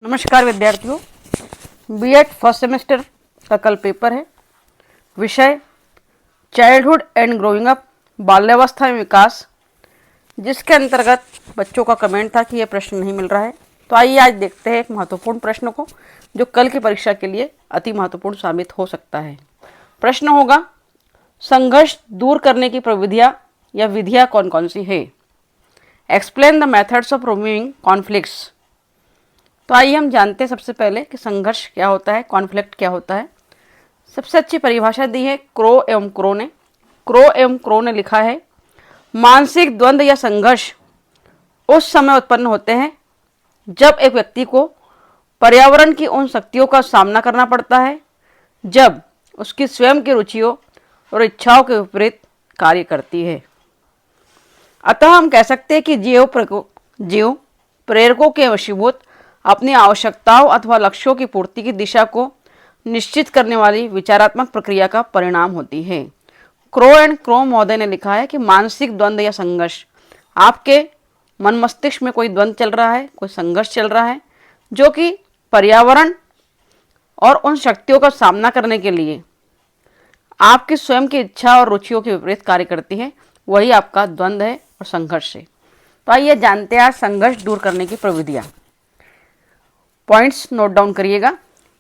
नमस्कार विद्यार्थियों, BEd first semester का कल पेपर है। विषय चाइल्डहुड एंड ग्रोइंग अप, बाल्यावस्था में विकास, जिसके अंतर्गत बच्चों का कमेंट था कि यह प्रश्न नहीं मिल रहा है। तो आइए आज देखते हैं एक महत्वपूर्ण प्रश्न को जो कल की परीक्षा के लिए अति महत्वपूर्ण साबित हो सकता है। प्रश्न होगा, संघर्ष दूर करने की प्रविधियाँ या विधियाँ कौन कौन सी है। Explain the methods of removing conflicts. तो आइए हम जानते हैं सबसे पहले कि संघर्ष क्या होता है, कॉन्फ्लिक्ट क्या होता है। सबसे अच्छी परिभाषा दी है क्रो एवं क्रो ने लिखा है, मानसिक द्वंद्व या संघर्ष उस समय उत्पन्न होते हैं जब एक व्यक्ति को पर्यावरण की उन शक्तियों का सामना करना पड़ता है जब उसकी स्वयं की रुचियों और इच्छाओं के विपरीत कार्य करती है। अतः हम कह सकते हैं कि जीव प्रेरकों के वशीभूत अपनी आवश्यकताओं अथवा लक्ष्यों की पूर्ति की दिशा को निश्चित करने वाली विचारात्मक प्रक्रिया का परिणाम होती है। क्रो महोदय ने लिखा है कि मानसिक द्वंद्व या संघर्ष, आपके मन मस्तिष्क में कोई द्वंद्व चल रहा है, कोई संघर्ष चल रहा है जो कि पर्यावरण और उन शक्तियों का सामना करने के लिए आपकी स्वयं की इच्छा और रुचियों के विपरीत कार्य करती है, वही आपका द्वंद्व है और संघर्ष है। तो आइए जानते हैं आज संघर्ष दूर करने की प्रविधियाँ। पॉइंट्स नोट डाउन करिएगा।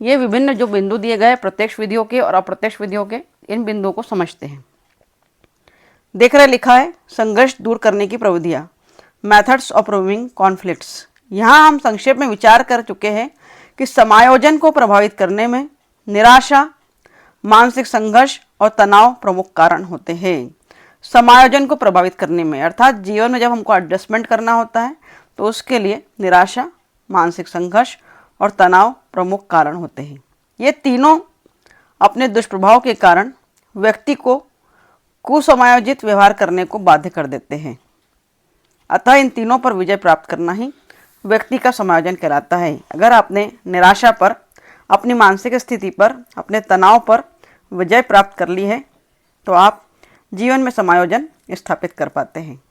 ये विभिन्न जो बिंदु दिए गए प्रत्यक्ष विधियों के और अप्रत्यक्ष विधियों के, इन बिंदुओं को समझते हैं। देख रहे लिखा है संघर्ष दूर करने की प्रविधियाँ, मेथड्स ऑफ रिमूविंग कॉन्फ्लिक्ट्स। यहाँ हम संक्षेप में विचार कर चुके हैं कि समायोजन को प्रभावित करने में निराशा, मानसिक संघर्ष और तनाव प्रमुख कारण होते हैं। समायोजन को प्रभावित करने में अर्थात जीवन में जब हमको एडजस्टमेंट करना होता है तो उसके लिए निराशा, मानसिक संघर्ष और तनाव प्रमुख कारण होते हैं। ये तीनों अपने दुष्प्रभाव के कारण व्यक्ति को कुसमायोजित व्यवहार करने को बाध्य कर देते हैं। अतः इन तीनों पर विजय प्राप्त करना ही व्यक्ति का समायोजन कहलाता है। अगर आपने निराशा पर, अपनी मानसिक स्थिति पर, अपने तनाव पर विजय प्राप्त कर ली है तो आप जीवन में समायोजन स्थापित कर पाते हैं।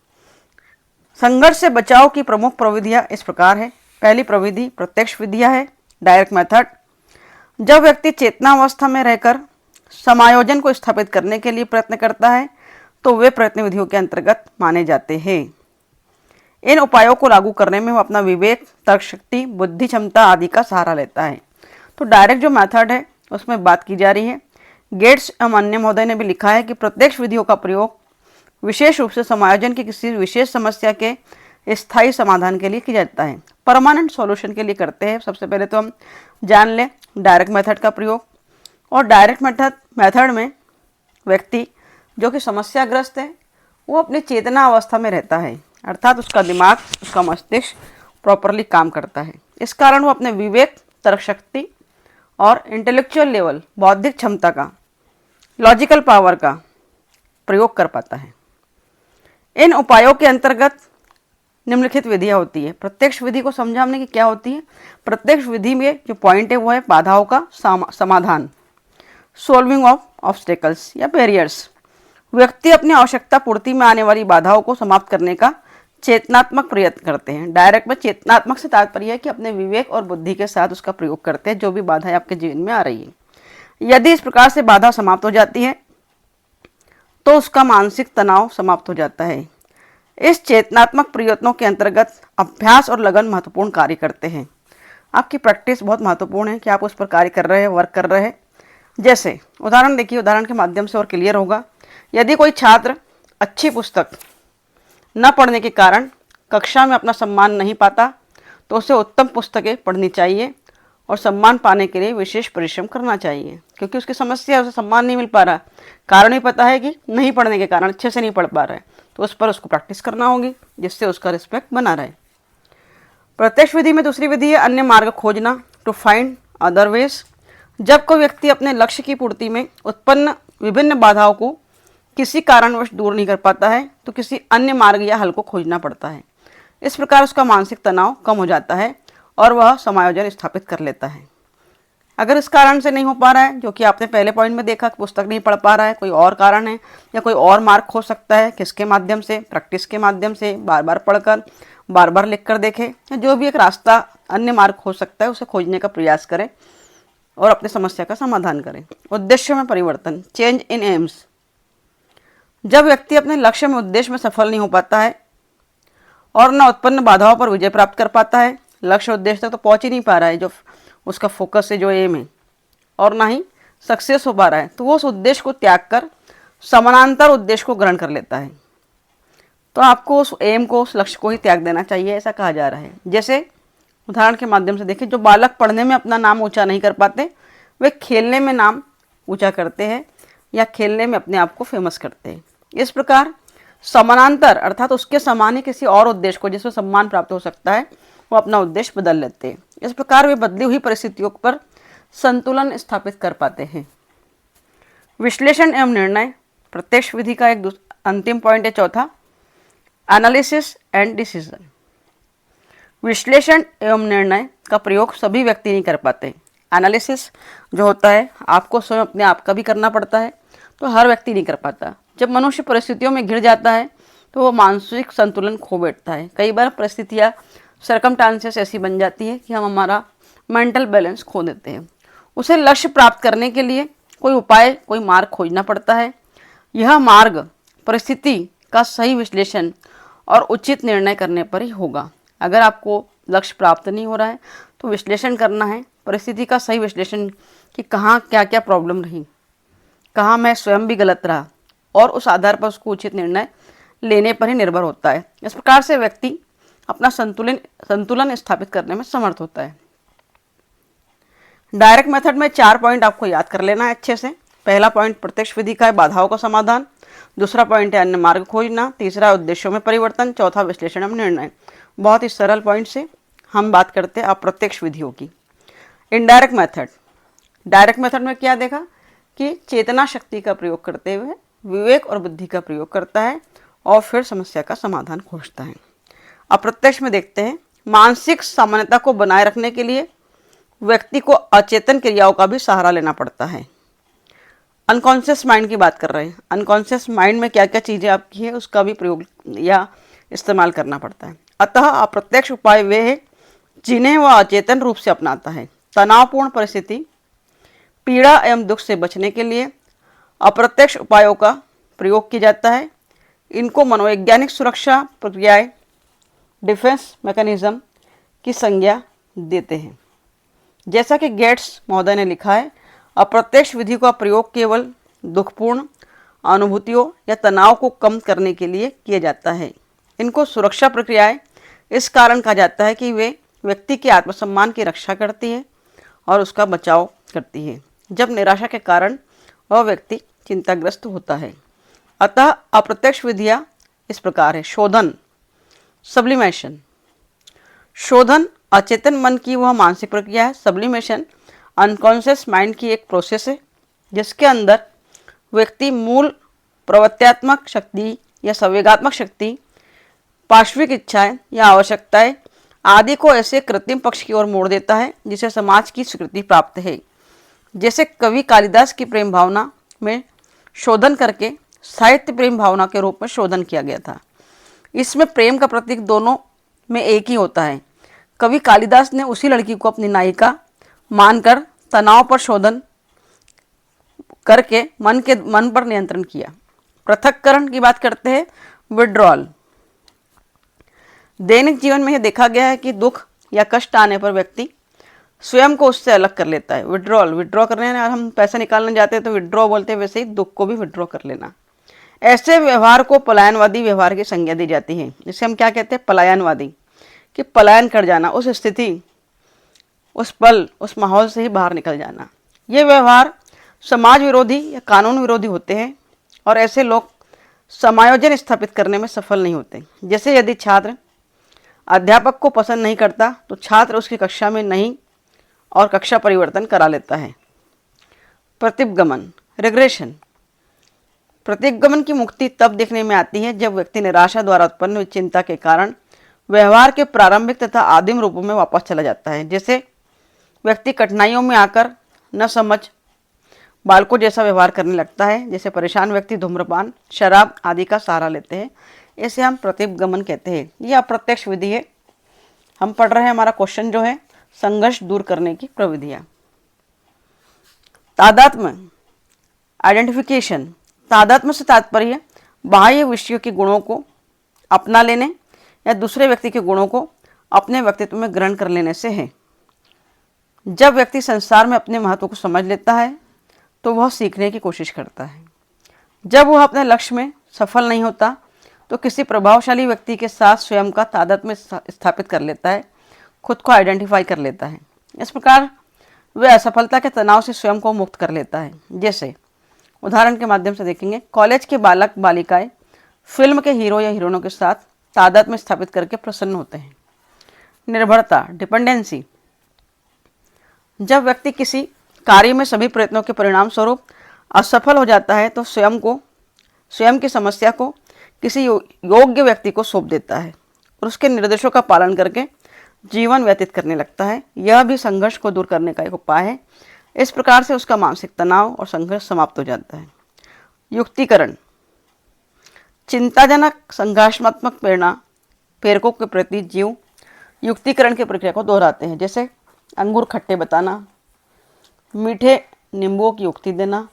संघर्ष से बचाव की प्रमुख प्रविधियाँ इस प्रकार है। पहली प्रविधि प्रत्यक्ष विधियाँ है, डायरेक्ट मेथड। जब व्यक्ति चेतनावस्था में रहकर समायोजन को स्थापित करने के लिए प्रयत्न करता है तो वे प्रयत्न विधियों के अंतर्गत माने जाते हैं। इन उपायों को लागू करने में वो अपना विवेक, तर्क शक्ति, बुद्धि क्षमता आदि का सहारा लेता है। तो डायरेक्ट जो मेथड है उसमें बात की जा रही है। गेट्स एवं अन्य महोदय ने भी लिखा है कि प्रत्यक्ष विधियों का प्रयोग विशेष रूप से समायोजन की किसी विशेष समस्या के स्थायी समाधान के लिए किया जाता है, परमानेंट सॉल्यूशन के लिए करते हैं। सबसे पहले तो हम जान लें डायरेक्ट मेथड का प्रयोग। और डायरेक्ट मेथड में व्यक्ति जो कि समस्याग्रस्त है वो अपनी चेतना अवस्था में रहता है, अर्थात उसका दिमाग, उसका मस्तिष्क प्रॉपरली काम करता है। इस कारण वो अपने विवेक, तर्क शक्ति और इंटेलेक्चुअल लेवल, बौद्धिक क्षमता का, लॉजिकल पावर का प्रयोग कर पाता है। इन उपायों के अंतर्गत निम्नलिखित विधियाँ होती है। प्रत्यक्ष विधि को समझा हमने कि क्या होती है। प्रत्यक्ष विधि में जो पॉइंट है वो है बाधाओं का समाधान, सोल्विंग ऑफ ऑब्स्टेकल्स या बैरियर्स। व्यक्ति अपनी आवश्यकता पूर्ति में आने वाली बाधाओं को समाप्त करने का चेतनात्मक प्रयत्न करते हैं। डायरेक्ट में चेतनात्मक से तात्पर्य है कि अपने विवेक और बुद्धि के साथ उसका प्रयोग करते हैं जो भी बाधाएं आपके जीवन में आ रही है। यदि इस प्रकार से बाधा समाप्त हो जाती है तो उसका मानसिक तनाव समाप्त हो जाता है। इस चेतनात्मक प्रयत्नों के अंतर्गत अभ्यास और लगन महत्वपूर्ण कार्य करते हैं। आपकी प्रैक्टिस बहुत महत्वपूर्ण है कि आप उस पर कार्य कर रहे हैं, वर्क कर रहे हैं। जैसे उदाहरण देखिए, उदाहरण के माध्यम से और क्लियर होगा। यदि कोई छात्र अच्छी पुस्तक न पढ़ने के कारण कक्षा में अपना सम्मान नहीं पाता तो उसे उत्तम पुस्तकें पढ़नी चाहिए और सम्मान पाने के लिए विशेष परिश्रम करना चाहिए, क्योंकि उसकी समस्या है, उसे सम्मान नहीं मिल पा रहा। कारण ही पता है कि नहीं पढ़ने के कारण अच्छे से नहीं पढ़ पा रहा है, तो उस पर उसको प्रैक्टिस करना होगी जिससे उसका रिस्पेक्ट बना रहे। प्रत्यक्ष विधि में दूसरी विधि है अन्य मार्ग खोजना, टू फाइंड अदर वेज। जब कोई व्यक्ति अपने लक्ष्य की पूर्ति में उत्पन्न विभिन्न बाधाओं को किसी कारणवश दूर नहीं कर पाता है तो किसी अन्य मार्ग या हल को खोजना पड़ता है। इस प्रकार उसका मानसिक तनाव कम हो जाता है और वह समायोजन स्थापित कर लेता है। अगर इस कारण से नहीं हो पा रहा है, जो कि आपने पहले पॉइंट में देखा, पुस्तक नहीं पढ़ पा रहा है, कोई और कारण है या कोई और मार्ग हो सकता है, किसके माध्यम से, प्रैक्टिस के माध्यम से, बार बार पढ़कर, बार बार लिख कर देखें, या जो भी एक रास्ता अन्य मार्ग हो सकता है उसे खोजने का प्रयास करें और अपनी समस्या का समाधान करें। उद्देश्य में परिवर्तन, चेंज इन एम्स। जब व्यक्ति अपने लक्ष्य में उद्देश्य में सफल नहीं हो पाता है और न उत्पन्न बाधाओं पर विजय प्राप्त कर पाता है, लक्ष्य उद्देश्य तक तो पहुंच ही नहीं पा रहा है जो उसका फोकस है, जो एम है, और ना ही सक्सेस हो पा रहा है, तो वो उस उद्देश्य को त्याग कर समानांतर उद्देश्य को ग्रहण कर लेता है। तो आपको उस एम को, उस लक्ष्य को ही त्याग देना चाहिए, ऐसा कहा जा रहा है। जैसे उदाहरण के माध्यम से देखिए, जो बालक पढ़ने में अपना नाम ऊंचा नहीं कर पाते, वे खेलने में नाम ऊंचा करते हैं या खेलने में अपने आप को फेमस करते हैं। इस प्रकार समानांतर अर्थात उसके समान ही किसी और उद्देश्य को जिसमें सम्मान प्राप्त हो सकता है, वो अपना उद्देश्य बदल लेते हैं। इस प्रकार वे बदली हुई परिस्थितियों पर संतुलन स्थापित कर पाते हैं। विश्लेषण एवं निर्णय, प्रत्यक्ष विधि का एक अंतिम पॉइंट है चौथा, एनालिसिस एंड डिसीजन। विश्लेषण एवं निर्णय का प्रयोग सभी व्यक्ति नहीं कर पाते। एनालिसिस जो होता है आपको स्वयं अपने आप का भी करना पड़ता है, तो हर व्यक्ति नहीं कर पाता। जब मनुष्य परिस्थितियों में घिर जाता है तो वो मानसिक संतुलन खो बैठता है। कई बार परिस्थितियाँ, सर्कमस्टांसेस ऐसी बन जाती है कि हम हमारा मेंटल बैलेंस खो देते हैं। उसे लक्ष्य प्राप्त करने के लिए कोई उपाय, कोई मार्ग खोजना पड़ता है। यह मार्ग परिस्थिति का सही विश्लेषण और उचित निर्णय करने पर ही होगा। अगर आपको लक्ष्य प्राप्त नहीं हो रहा है तो विश्लेषण करना है, परिस्थिति का सही विश्लेषण कि कहाँ क्या क्या प्रॉब्लम रही, कहाँ मैं स्वयं भी गलत रहा, और उस आधार पर उसको उचित निर्णय लेने पर ही निर्भर होता है। इस प्रकार से व्यक्ति अपना संतुलन स्थापित करने में समर्थ होता है। डायरेक्ट मेथड में 4 पॉइंट आपको याद कर लेना है अच्छे से। पहला पॉइंट प्रत्यक्ष विधि का है बाधाओं का समाधान, दूसरा पॉइंट है अन्य मार्ग खोजना, तीसरा उद्देश्यों में परिवर्तन, चौथा विश्लेषण एवं निर्णय। बहुत ही सरल पॉइंट से हम बात करते हैं अप्रत्यक्ष विधियों की। इनडायरेक्ट मेथड, डायरेक्ट मेथड में क्या देखा कि चेतना शक्ति का प्रयोग करते हुए विवेक और बुद्धि का प्रयोग करता है और फिर समस्या का समाधान खोजता है। अप्रत्यक्ष में देखते हैं मानसिक सामान्यता को बनाए रखने के लिए व्यक्ति को अचेतन क्रियाओं का भी सहारा लेना पड़ता है। अनकॉन्शियस माइंड की बात कर रहे हैं, अनकॉन्शियस माइंड में क्या क्या चीज़ें आपकी है उसका भी प्रयोग या इस्तेमाल करना पड़ता है। अतः अप्रत्यक्ष उपाय वे हैं जिन्हें वह अचेतन रूप से अपनाता है। तनावपूर्ण परिस्थिति, पीड़ा एवं दुख से बचने के लिए अप्रत्यक्ष उपायों का प्रयोग किया जाता है। इनको मनोवैज्ञानिक सुरक्षा प्रक्रियाएं, डिफेंस मैकेनिज्म की संज्ञा देते हैं। जैसा कि गेट्स महोदय ने लिखा है, अप्रत्यक्ष विधि का प्रयोग केवल दुखपूर्ण अनुभूतियों या तनाव को कम करने के लिए किया जाता है। इनको सुरक्षा प्रक्रियाएं इस कारण कहा जाता है कि वे व्यक्ति के आत्मसम्मान की रक्षा करती है और उसका बचाव करती है जब निराशा के कारण वह व्यक्ति चिंताग्रस्त होता है। अतः अप्रत्यक्ष विधियाँ इस प्रकार है। शोधन, सब्लिमेशन। शोधन अचेतन मन की वह मानसिक प्रक्रिया है। सब्लिमेशन अनकॉन्शियस माइंड की एक प्रोसेस है जिसके अंदर व्यक्ति मूल प्रवृत्त्यात्मक शक्ति या संवेगात्मक शक्ति, पार्श्विक इच्छाएं या आवश्यकताएं आदि को ऐसे कृत्रिम पक्ष की ओर मोड़ देता है जिसे समाज की स्वीकृति प्राप्त है। जैसे कवि कालिदास की प्रेम भावना में शोधन करके साहित्य प्रेम भावना के रूप में शोधन किया गया था। इसमें प्रेम का प्रतीक दोनों में एक ही होता है। कवि कालिदास ने उसी लड़की को अपनी नायिका मानकर तनाव पर शोधन करके मन पर नियंत्रण किया। पृथक्करण की बात करते हैं, विड्रॉल। दैनिक जीवन में यह देखा गया है कि दुख या कष्ट आने पर व्यक्ति स्वयं को उससे अलग कर लेता है। विड्रॉ करने, हम पैसा निकालने जाते हैं तो विड्रॉ बोलते हैं, वैसे ही दुख को भी विड्रॉ कर लेना। ऐसे व्यवहार को पलायनवादी व्यवहार की संज्ञा दी जाती है। जिसे हम क्या कहते हैं, पलायनवादी, कि पलायन कर जाना, उस स्थिति, उस पल, उस माहौल से ही बाहर निकल जाना। ये व्यवहार समाज विरोधी या कानून विरोधी होते हैं और ऐसे लोग समायोजन स्थापित करने में सफल नहीं होते। जैसे यदि छात्र अध्यापक को पसंद नहीं करता तो छात्र उसकी कक्षा में नहीं और कक्षा परिवर्तन करा लेता है। प्रतिगमन, रिग्रेशन। प्रतिगमन की मुक्ति तब देखने में आती है जब व्यक्ति निराशा द्वारा उत्पन्न हुई चिंता के कारण व्यवहार के प्रारंभिक तथा आदिम रूपों में वापस चला जाता है। जैसे व्यक्ति कठिनाइयों में आकर न समझ बालकों जैसा व्यवहार करने लगता है। जैसे परेशान व्यक्ति धूम्रपान, शराब आदि का सहारा लेते हैं। इसे हम प्रतिगमन कहते हैं। ये अप्रत्यक्ष विधि है। हम पढ़ रहे हैं, हमारा क्वेश्चन जो है संघर्ष दूर करने की प्रविधियां। तादात्म्य आइडेंटिफिकेशन। तादात्म्य से तात्पर्य बाह्य विषयों के गुणों को अपना लेने या दूसरे व्यक्ति के गुणों को अपने व्यक्तित्व में ग्रहण कर लेने से है। जब व्यक्ति संसार में अपने महत्व को समझ लेता है तो वह सीखने की कोशिश करता है। जब वह अपने लक्ष्य में सफल नहीं होता तो किसी प्रभावशाली व्यक्ति के साथ स्वयं का तादात्म्य स्थापित कर लेता है, खुद को आइडेंटिफाई कर लेता है। इस प्रकार वह असफलता के तनाव से स्वयं को मुक्त कर लेता है। जैसे उदाहरण के माध्यम से देखेंगे, कॉलेज के बालक बालिकाएं फिल्म के हीरो या हीरोइनों के साथ तादात्म्य स्थापित करके प्रसन्न होते हैं। निर्भरता डिपेंडेंसी। जब व्यक्ति किसी कार्य में सभी प्रयत्नों के परिणाम स्वरूप असफल हो जाता है तो स्वयं की समस्या को किसी योग्य व्यक्ति को सौंप देता है और उसके निर्देशों का पालन करके जीवन व्यतीत करने लगता है। यह भी संघर्ष को दूर करने का एक उपाय है। इस प्रकार से उसका मानसिक तनाव और संघर्ष समाप्त हो जाता है। युक्तिकरण। चिंताजनक संघर्षात्मक प्रेरकों के प्रति जीव युक्तिकरण की प्रक्रिया को दोहराते हैं। जैसे अंगूर खट्टे बताना, मीठे नींबुओं की युक्ति देना,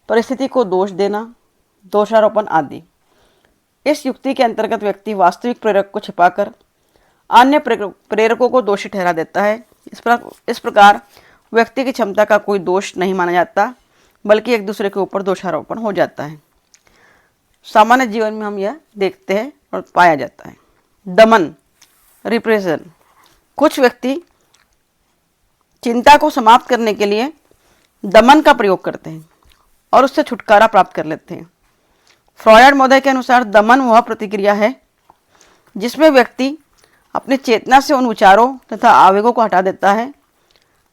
परिस्थिति को दोष देना, दोषारोपण आदि। इस युक्ति के अंतर्गत व्यक्ति वास्तविक प्रेरक को छिपाकर अन्य प्रेरकों को दोषी ठहरा देता है। इस प्रकार व्यक्ति की क्षमता का कोई दोष नहीं माना जाता, बल्कि एक दूसरे के ऊपर दोषारोपण हो जाता है। सामान्य जीवन में हम यह देखते हैं और पाया जाता है। दमन रिप्रेशन। कुछ व्यक्ति चिंता को समाप्त करने के लिए दमन का प्रयोग करते हैं और उससे छुटकारा प्राप्त कर लेते हैं। फ्रॉयड महोदय के अनुसार दमन वह प्रतिक्रिया है जिसमें व्यक्ति अपनी चेतना से उन विचारों तथा आवेगों को हटा देता है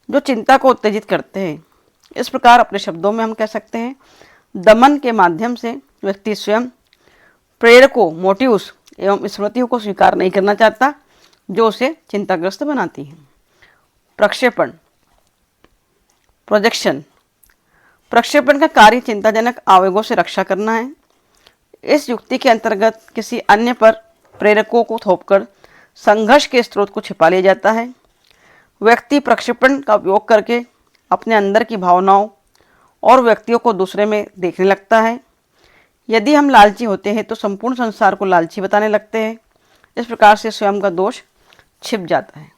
जो चिंता को उत्तेजित करते हैं। इस प्रकार अपने शब्दों में हम कह सकते हैं, दमन के माध्यम से व्यक्ति स्वयं प्रेरकों, मोटिव्स एवं स्मृतियों को स्वीकार नहीं करना चाहता जो उसे चिंताग्रस्त बनाती हैं। प्रक्षेपण प्रोजेक्शन। प्रक्षेपण का कार्य चिंताजनक आवेगों से रक्षा करना है। इस युक्ति के अंतर्गत किसी अन्य पर प्रेरकों को थोपकर संघर्ष के स्रोत को छिपा लिया जाता है। व्यक्ति प्रक्षेपण का उपयोग करके अपने अंदर की भावनाओं और व्यक्तियों को दूसरे में देखने लगता है। यदि हम लालची होते हैं तो संपूर्ण संसार को लालची बताने लगते हैं। इस प्रकार से स्वयं का दोष छिप जाता है।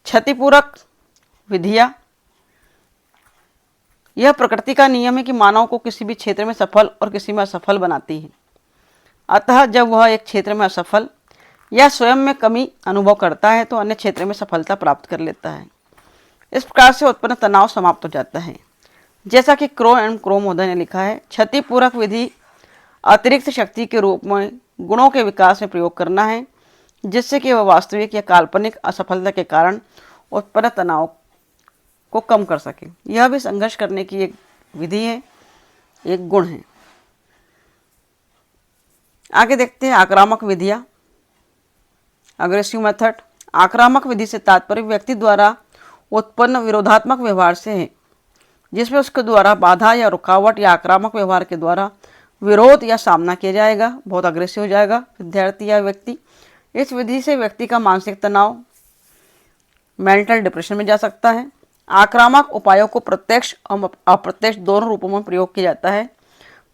क्षतिपूरक विधियां। यह प्रकृति का नियम है कि मानव को किसी भी क्षेत्र में सफल और किसी में असफल बनाती है। अतः जब वह एक क्षेत्र में असफल या स्वयं में कमी अनुभव करता है तो अन्य क्षेत्र में सफलता प्राप्त कर लेता है। इस प्रकार से उत्पन्न तनाव समाप्त हो जाता है। जैसा कि क्रो एंड क्रो महोदय ने लिखा है, क्षतिपूरक विधि अतिरिक्त शक्ति के रूप में गुणों के विकास में प्रयोग करना है जिससे कि वह वास्तविक या काल्पनिक असफलता के कारण उत्पन्न तनाव को कम कर सके। यह भी संघर्ष करने की एक विधि है, एक गुण है। आगे देखते हैं आक्रामक विधियां। Aggressive method. आक्रामक विधि से तात्पर्य व्यक्ति द्वारा उत्पन्न विरोधात्मक व्यवहार से है जिसमें उसके द्वारा बाधा या रुकावट या आक्रामक व्यवहार के द्वारा विरोध या सामना किया जाएगा, बहुत अग्रेसिव हो जाएगा विद्यार्थी या व्यक्ति। इस विधि से व्यक्ति का मानसिक तनाव, मेंटल डिप्रेशन में जा सकता है। आक्रामक उपायों को प्रत्यक्ष और अप्रत्यक्ष दोनों रूपों में प्रयोग किया जाता है।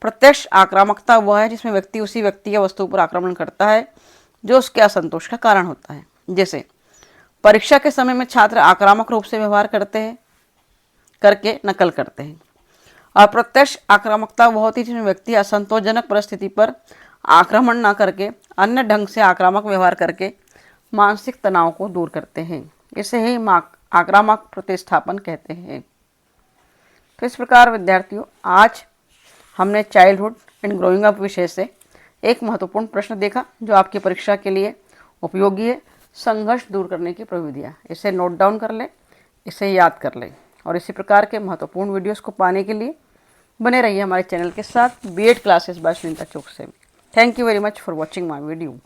प्रत्यक्ष आक्रामकता वह है जिसमें व्यक्ति उसी व्यक्ति या वस्तु पर आक्रमण करता है जो उसके असंतोष का कारण होता है। जैसे परीक्षा के समय में छात्र आक्रामक रूप से व्यवहार करके नकल करते हैं। अप्रत्यक्ष आक्रामकता वह होती है जिसमें व्यक्ति असंतोषजनक परिस्थिति पर आक्रमण न करके अन्य ढंग से आक्रामक व्यवहार करके मानसिक तनाव को दूर करते हैं। इसे ही आक्रामक प्रतिस्थापन कहते हैं। तो इस प्रकार विद्यार्थियों, आज हमने चाइल्डहुड एंड ग्रोइंग अप विषय से एक महत्वपूर्ण प्रश्न देखा जो आपकी परीक्षा के लिए उपयोगी है। संघर्ष दूर करने की प्रविधियाँ। इसे नोट डाउन कर लें, इसे याद कर लें और इसी प्रकार के महत्वपूर्ण वीडियोस को पाने के लिए बने रहिए हमारे चैनल के साथ, BEd classes by Sunita Chouksey. Thank you very much for watching my video.